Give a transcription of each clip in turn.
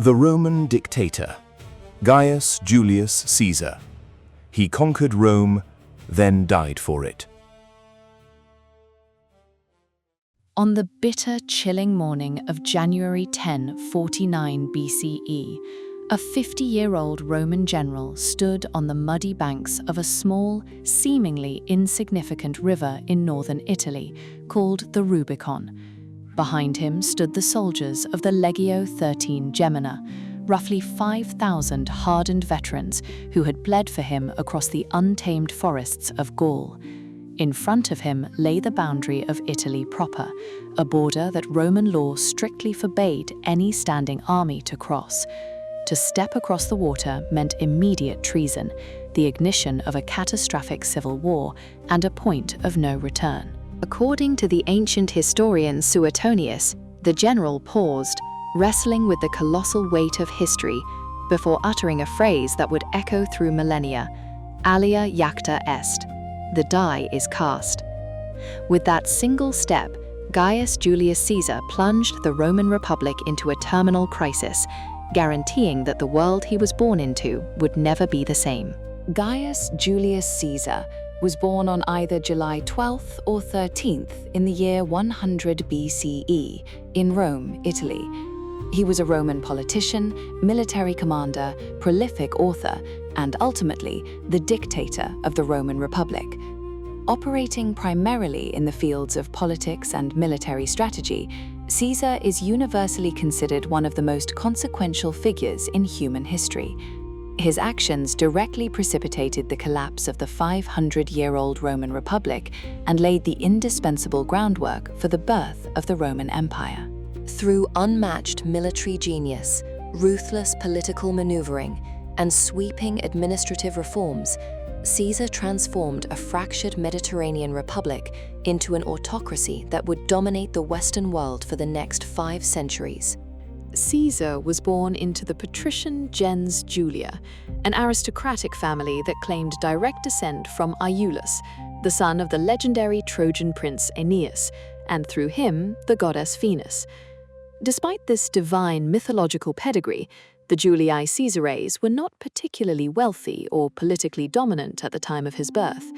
The Roman dictator, Gaius Julius Caesar. He conquered Rome, then died for it. On the bitter, chilling morning of January 10, 49 BCE, a 50-year-old Roman general stood on the muddy banks of a small, seemingly insignificant river in northern Italy called the Rubicon. Behind him stood the soldiers of the Legio XIII Gemina, roughly 5,000 hardened veterans who had bled for him across the untamed forests of Gaul. In front of him lay the boundary of Italy proper, a border that Roman law strictly forbade any standing army to cross. To step across the water meant immediate treason, the ignition of a catastrophic civil war, and a point of no return. According to the ancient historian Suetonius, the general paused, wrestling with the colossal weight of history, before uttering a phrase that would echo through millennia: "Alia jacta est." The die is cast. With that single step, Gaius Julius Caesar plunged the Roman Republic into a terminal crisis, guaranteeing that the world he was born into would never be the same. Gaius Julius Caesar was born on either July 12th or 13th in the year 100 BCE in Rome, Italy. He was a Roman politician, military commander, prolific author, and ultimately the dictator of the Roman Republic. Operating primarily in the fields of politics and military strategy, Caesar is universally considered one of the most consequential figures in human history. His actions directly precipitated the collapse of the 500-year-old Roman Republic and laid the indispensable groundwork for the birth of the Roman Empire. Through unmatched military genius, ruthless political maneuvering, and sweeping administrative reforms, Caesar transformed a fractured Mediterranean republic into an autocracy that would dominate the Western world for the next 5 centuries. Caesar was born into the patrician gens Julia, an aristocratic family that claimed direct descent from Iulus, the son of the legendary Trojan prince Aeneas, and through him, the goddess Venus. Despite this divine mythological pedigree, the Julii Caesares were not particularly wealthy or politically dominant at the time of his birth.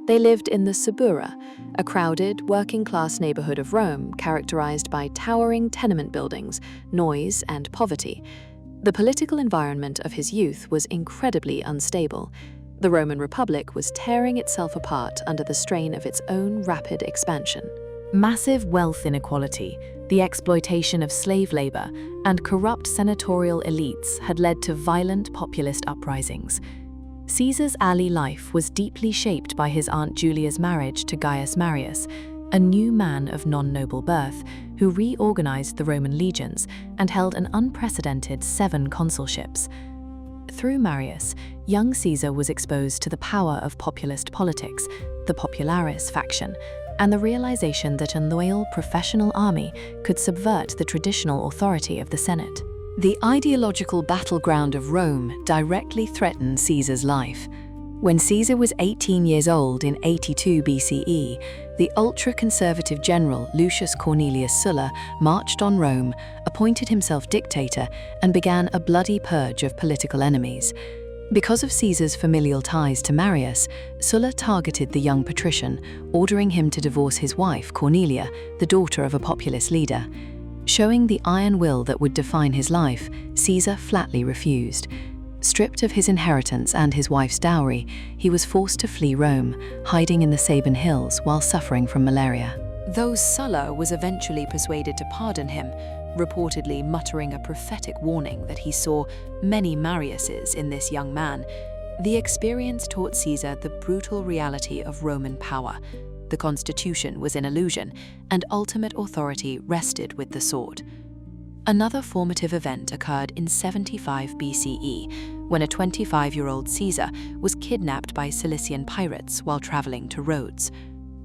They lived in the Suburra, a crowded, working-class neighborhood of Rome characterized by towering tenement buildings, noise, and poverty. The political environment of his youth was incredibly unstable. The Roman Republic was tearing itself apart under the strain of its own rapid expansion. Massive wealth inequality, the exploitation of slave labor, and corrupt senatorial elites had led to violent populist uprisings. Caesar's early life was deeply shaped by his Aunt Julia's marriage to Gaius Marius, a new man of non-noble birth who reorganized the Roman legions and held an unprecedented 7 consulships. Through Marius, young Caesar was exposed to the power of populist politics, the Popularis faction, and the realization that a loyal professional army could subvert the traditional authority of the Senate. The ideological battleground of Rome directly threatened Caesar's life. When Caesar was 18 years old in 82 BCE, the ultra-conservative general Lucius Cornelius Sulla marched on Rome, appointed himself dictator, and began a bloody purge of political enemies. Because of Caesar's familial ties to Marius, Sulla targeted the young patrician, ordering him to divorce his wife, Cornelia, the daughter of a populist leader. Showing the iron will that would define his life, Caesar flatly refused. Stripped of his inheritance and his wife's dowry, he was forced to flee Rome, hiding in the Sabine Hills while suffering from malaria. Though Sulla was eventually persuaded to pardon him, reportedly muttering a prophetic warning that he saw many Mariuses in this young man, the experience taught Caesar the brutal reality of Roman power. The constitution was an illusion, and ultimate authority rested with the sword. Another formative event occurred in 75 BCE, when a 25-year-old Caesar was kidnapped by Cilician pirates while traveling to Rhodes.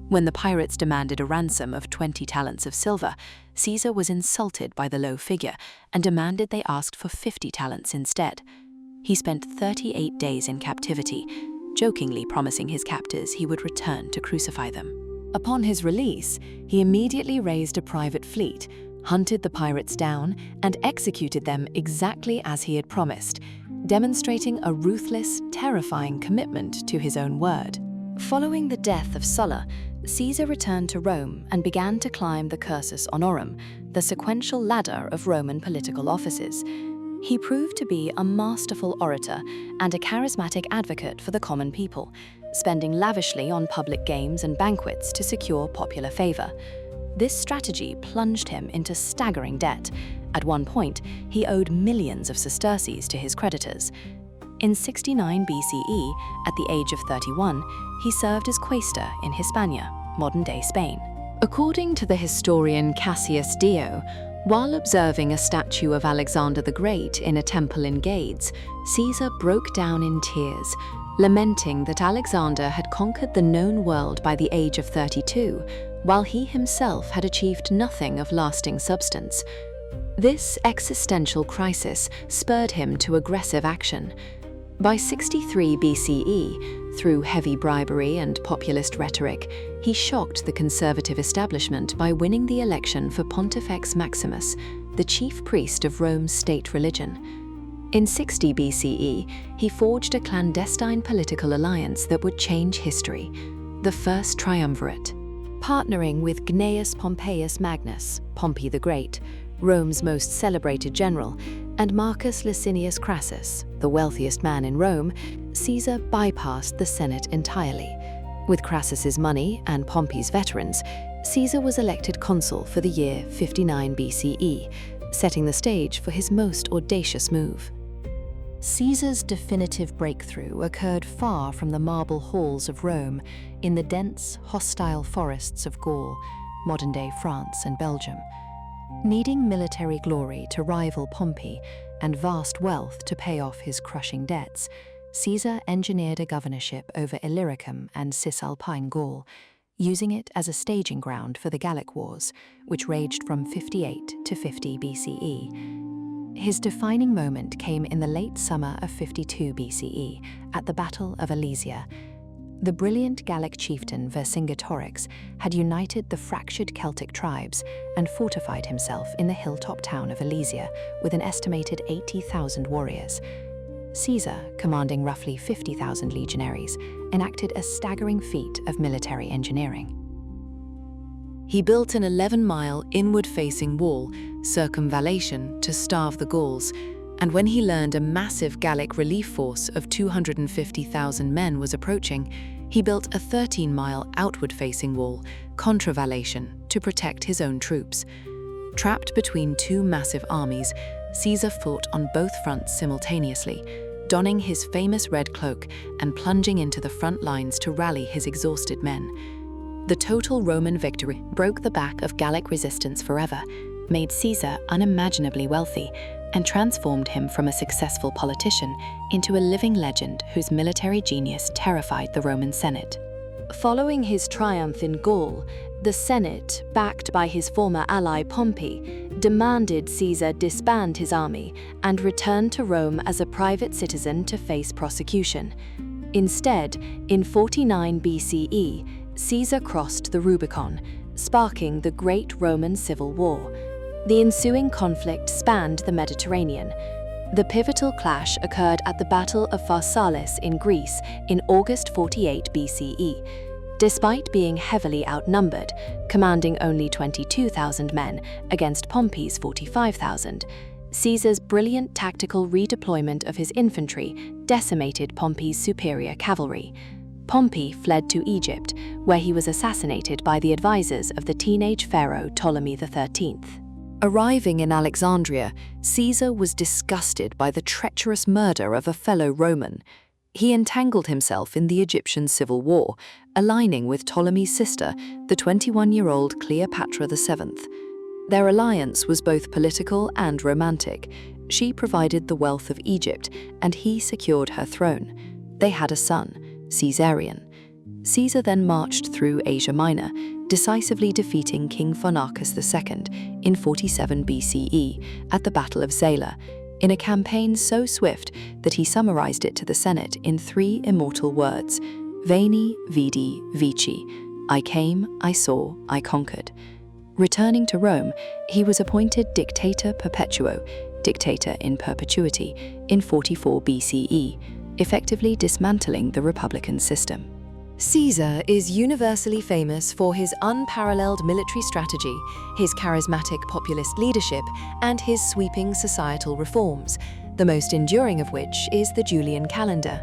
When the pirates demanded a ransom of 20 talents of silver, Caesar was insulted by the low figure and demanded they asked for 50 talents instead. He spent 38 days in captivity, jokingly promising his captors he would return to crucify them. Upon his release, he immediately raised a private fleet, hunted the pirates down, and executed them exactly as he had promised, demonstrating a ruthless, terrifying commitment to his own word. Following the death of Sulla, Caesar returned to Rome and began to climb the cursus honorum, the sequential ladder of Roman political offices. He proved to be a masterful orator and a charismatic advocate for the common people, spending lavishly on public games and banquets to secure popular favor. This strategy plunged him into staggering debt. At one point, he owed millions of sesterces to his creditors. In 69 BCE, at the age of 31, he served as quaestor in Hispania, modern-day Spain. According to the historian Cassius Dio, while observing a statue of Alexander the Great in a temple in Gades, Caesar broke down in tears, lamenting that Alexander had conquered the known world by the age of 32, while he himself had achieved nothing of lasting substance. This existential crisis spurred him to aggressive action. By 63 BCE, through heavy bribery and populist rhetoric, he shocked the conservative establishment by winning the election for Pontifex Maximus, the chief priest of Rome's state religion. In 60 BCE, he forged a clandestine political alliance that would change history, the First Triumvirate. Partnering with Gnaeus Pompeius Magnus, Pompey the Great, Rome's most celebrated general, and Marcus Licinius Crassus, the wealthiest man in Rome, Caesar bypassed the Senate entirely. With Crassus's money and Pompey's veterans, Caesar was elected consul for the year 59 BCE, setting the stage for his most audacious move. Caesar's definitive breakthrough occurred far from the marble halls of Rome, in the dense, hostile forests of Gaul, modern-day France and Belgium. Needing military glory to rival Pompey and vast wealth to pay off his crushing debts, Caesar engineered a governorship over Illyricum and Cisalpine Gaul, using it as a staging ground for the Gallic Wars, which raged from 58 to 50 BCE. His defining moment came in the late summer of 52 BCE, at the Battle of Alesia. The brilliant Gallic chieftain Vercingetorix had united the fractured Celtic tribes and fortified himself in the hilltop town of Alesia with an estimated 80,000 warriors. Caesar, commanding roughly 50,000 legionaries, enacted a staggering feat of military engineering. He built an 11-mile inward-facing wall, circumvallation, to starve the Gauls, and when he learned a massive Gallic relief force of 250,000 men was approaching, he built a 13-mile outward-facing wall, contravallation, to protect his own troops. Trapped between two massive armies, Caesar fought on both fronts simultaneously, donning his famous red cloak and plunging into the front lines to rally his exhausted men. The total Roman victory broke the back of Gallic resistance forever, made Caesar unimaginably wealthy, and transformed him from a successful politician into a living legend whose military genius terrified the Roman Senate. Following his triumph in Gaul, the Senate, backed by his former ally Pompey, demanded Caesar disband his army and return to Rome as a private citizen to face prosecution. Instead, in 49 BCE, Caesar crossed the Rubicon, sparking the Great Roman Civil War. The ensuing conflict spanned the Mediterranean. The pivotal clash occurred at the Battle of Pharsalus in Greece in August 48 BCE. Despite being heavily outnumbered, commanding only 22,000 men against Pompey's 45,000, Caesar's brilliant tactical redeployment of his infantry decimated Pompey's superior cavalry. Pompey fled to Egypt, where he was assassinated by the advisors of the teenage pharaoh Ptolemy XIII. Arriving in Alexandria, Caesar was disgusted by the treacherous murder of a fellow Roman. He entangled himself in the Egyptian civil war, aligning with Ptolemy's sister, the 21-year-old Cleopatra VII. Their alliance was both political and romantic. She provided the wealth of Egypt, and he secured her throne. They had a son, Caesarion. Caesar then marched through Asia Minor, decisively defeating King Pharnacus II in 47 BCE at the Battle of Zala, in a campaign so swift that he summarized it to the Senate in 3 immortal words: Veni, Vidi, Vici. I came, I saw, I conquered. Returning to Rome, he was appointed Dictator Perpetuo, Dictator in perpetuity, in 44 BCE, effectively dismantling the republican system. Caesar is universally famous for his unparalleled military strategy, his charismatic populist leadership, and his sweeping societal reforms, the most enduring of which is the Julian calendar.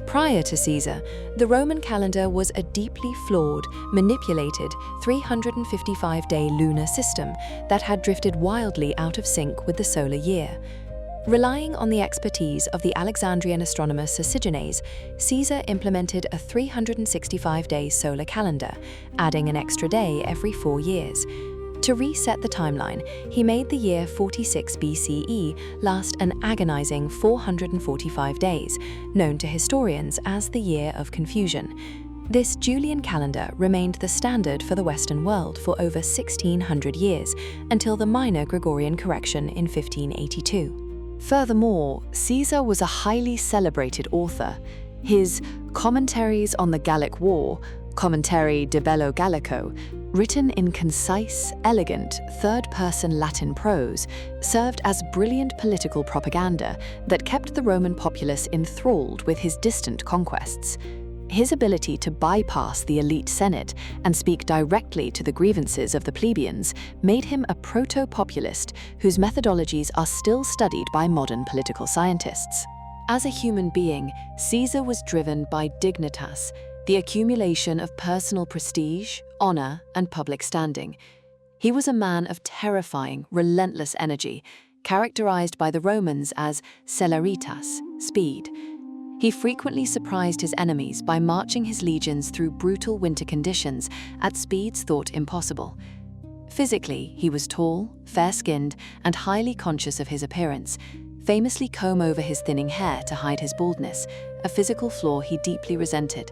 Prior to Caesar, the Roman calendar was a deeply flawed, manipulated 355-day lunar system that had drifted wildly out of sync with the solar year. Relying on the expertise of the Alexandrian astronomer Sisigines, Caesar implemented a 365-day solar calendar, adding an extra day every 4 years. To reset the timeline, he made the year 46 BCE last an agonizing 445 days, known to historians as the Year of Confusion. This Julian calendar remained the standard for the Western world for over 1,600 years, until the minor Gregorian correction in 1582. Furthermore, Caesar was a highly celebrated author. His Commentaries on the Gallic War, Commentary de Bello Gallico, written in concise, elegant, third-person Latin prose, served as brilliant political propaganda that kept the Roman populace enthralled with his distant conquests. His ability to bypass the elite Senate and speak directly to the grievances of the plebeians made him a proto-populist whose methodologies are still studied by modern political scientists. As a human being, Caesar was driven by dignitas, the accumulation of personal prestige, honor, and public standing. He was a man of terrifying, relentless energy, characterized by the Romans as celeritas, speed. He frequently surprised his enemies by marching his legions through brutal winter conditions at speeds thought impossible. Physically, he was tall, fair-skinned, and highly conscious of his appearance, famously comb over his thinning hair to hide his baldness, a physical flaw he deeply resented.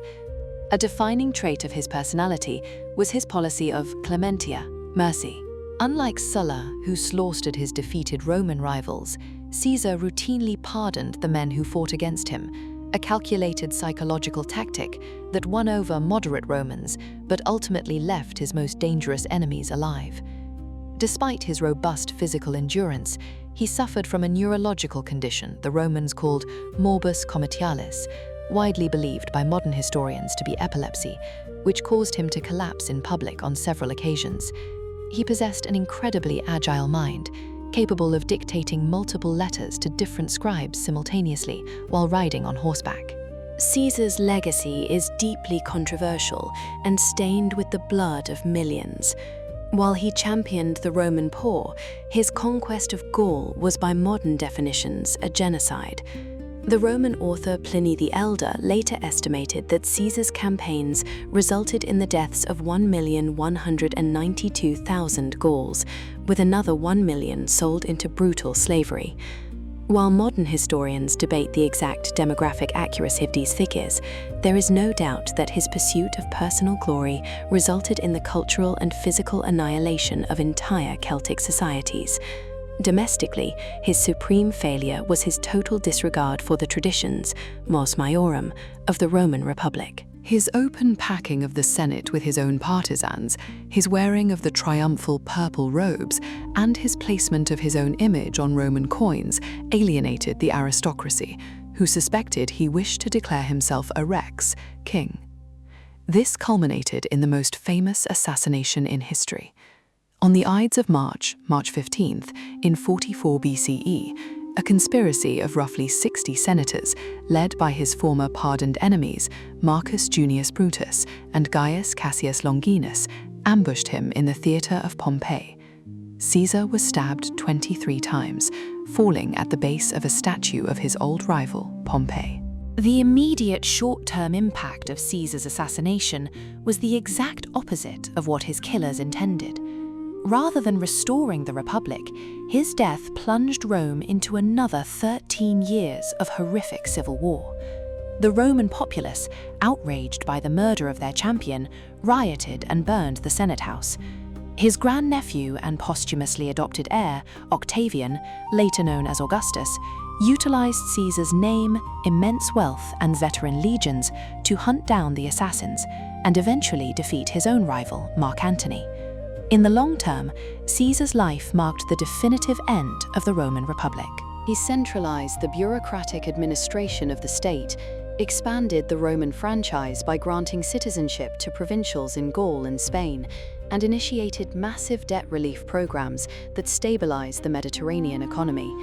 A defining trait of his personality was his policy of clementia, mercy. Unlike Sulla, who slaughtered his defeated Roman rivals, Caesar routinely pardoned the men who fought against him, a calculated psychological tactic that won over moderate Romans but ultimately left his most dangerous enemies alive. Despite his robust physical endurance, he suffered from a neurological condition the Romans called morbus comitialis, widely believed by modern historians to be epilepsy, which caused him to collapse in public on several occasions. He possessed an incredibly agile mind, capable of dictating multiple letters to different scribes simultaneously while riding on horseback. Caesar's legacy is deeply controversial and stained with the blood of millions. While he championed the Roman poor, his conquest of Gaul was by modern definitions a genocide. The Roman author Pliny the Elder later estimated that Caesar's campaigns resulted in the deaths of 1,192,000 Gauls, with another 1 million sold into brutal slavery. While modern historians debate the exact demographic accuracy of these figures, there is no doubt that his pursuit of personal glory resulted in the cultural and physical annihilation of entire Celtic societies. Domestically, his supreme failure was his total disregard for the traditions, mos maiorum, of the Roman Republic. His open packing of the Senate with his own partisans, his wearing of the triumphal purple robes, and his placement of his own image on Roman coins alienated the aristocracy, who suspected he wished to declare himself a rex, king. This culminated in the most famous assassination in history. On the Ides of March, March 15th, in 44 BCE, a conspiracy of roughly 60 senators, led by his former pardoned enemies, Marcus Junius Brutus and Gaius Cassius Longinus, ambushed him in the theatre of Pompeii. Caesar was stabbed 23 times, falling at the base of a statue of his old rival, Pompey. The immediate short-term impact of Caesar's assassination was the exact opposite of what his killers intended. Rather than restoring the Republic, his death plunged Rome into another 13 years of horrific civil war. The Roman populace, outraged by the murder of their champion, rioted and burned the Senate House. His grandnephew and posthumously adopted heir, Octavian, later known as Augustus, utilized Caesar's name, immense wealth, and veteran legions to hunt down the assassins and eventually defeat his own rival, Mark Antony. In the long term, Caesar's life marked the definitive end of the Roman Republic. He centralized the bureaucratic administration of the state, expanded the Roman franchise by granting citizenship to provincials in Gaul and Spain, and initiated massive debt relief programs that stabilized the Mediterranean economy.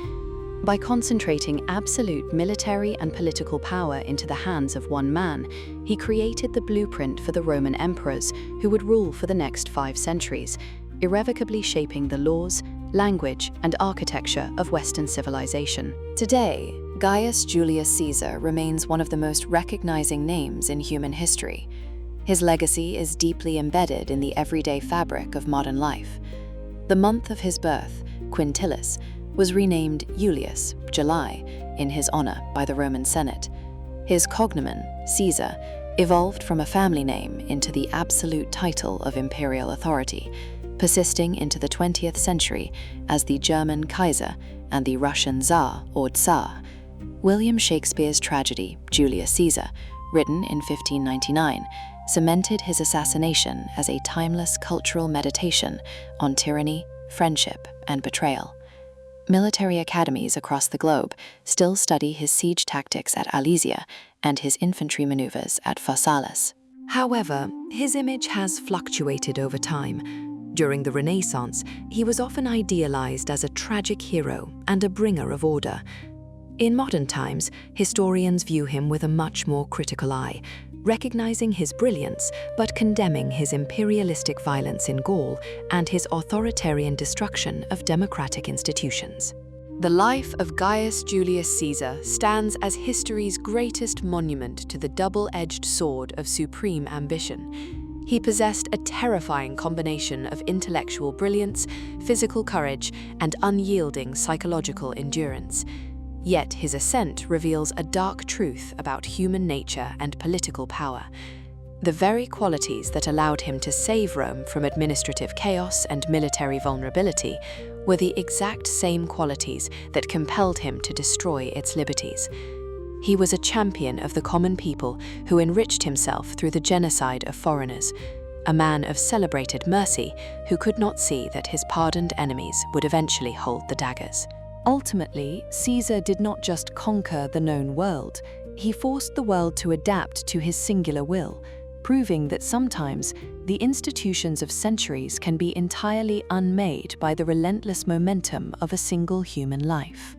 By concentrating absolute military and political power into the hands of one man, he created the blueprint for the Roman emperors who would rule for the next 5 centuries, irrevocably shaping the laws, language, and architecture of Western civilization. Today, Gaius Julius Caesar remains one of the most recognizing names in human history. His legacy is deeply embedded in the everyday fabric of modern life. The month of his birth, Quintilis, was renamed Julius, July, in his honor by the Roman Senate. His cognomen, Caesar, evolved from a family name into the absolute title of imperial authority, persisting into the 20th century as the German Kaiser and the Russian Tsar or Tsar. William Shakespeare's tragedy, Julius Caesar, written in 1599, cemented his assassination as a timeless cultural meditation on tyranny, friendship, and betrayal. Military academies across the globe still study his siege tactics at Alesia and his infantry maneuvers at Pharsalus. However, his image has fluctuated over time. During the Renaissance, he was often idealized as a tragic hero and a bringer of order. In modern times, historians view him with a much more critical eye, recognizing his brilliance but condemning his imperialistic violence in Gaul and his authoritarian destruction of democratic institutions. The life of Gaius Julius Caesar stands as history's greatest monument to the double-edged sword of supreme ambition. He possessed a terrifying combination of intellectual brilliance, physical courage, and unyielding psychological endurance. Yet his ascent reveals a dark truth about human nature and political power. The very qualities that allowed him to save Rome from administrative chaos and military vulnerability were the exact same qualities that compelled him to destroy its liberties. He was a champion of the common people who enriched himself through the genocide of foreigners, a man of celebrated mercy who could not see that his pardoned enemies would eventually hold the daggers. Ultimately, Caesar did not just conquer the known world, he forced the world to adapt to his singular will, proving that sometimes the institutions of centuries can be entirely unmade by the relentless momentum of a single human life.